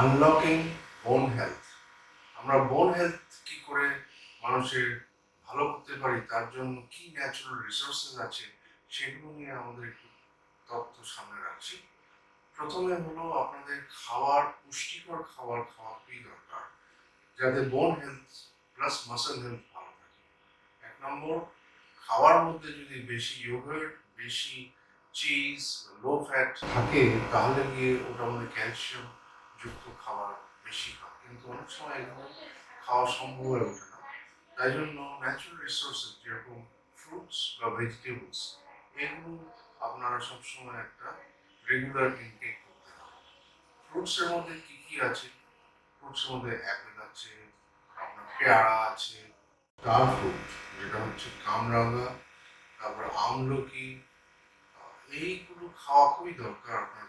Unlocking বোন health. আমরা বোন হেলথ কি করে মানুষের ভালো করতে পারি, তার জন্য কি ন্যাচারাল রিসোর্সেস আছে সেগুলো নিয়ে আমাদের একটু তথ্য সামনে রাখছি। প্রথমে হলো আপনাদের পুষ্টিকর খাবার খাওয়া খুবই দরকার, যাতে বোন হেলথ প্লাস মাসেল হেলথ ভালো থাকে। 1 নম্বর, খাওয়ার মধ্যে যদি বেশি ইয়োগার্ট, বেশি চিজ, লো ফ্যাট থাকে তাহলে গিয়ে ওটার মধ্যে ক্যালসিয়াম যুক্ত খাবার বেশি খায়, কিন্তু অনেক সময় এগুলো খাওয়া সম্ভব হয়ে ওঠে না। তাই জন্য ন্যাচারাল রিসোর্সেস যেরকম ফ্রুটস বা ভেজিটেবলস, এগুলো আপনারা সবসময় একটা রেগুলার ইনটেক করতে হবে। ফ্রুটসের মধ্যে কি কি আছে? ফ্রুটসের মধ্যে অ্যাপেল আছে, আপনার পেয়ারা আছে, স্টার ফ্রুট যেটা হচ্ছে কামরাঙা, তারপর আমলকি, এইগুলো খাওয়া খুবই দরকার আপনার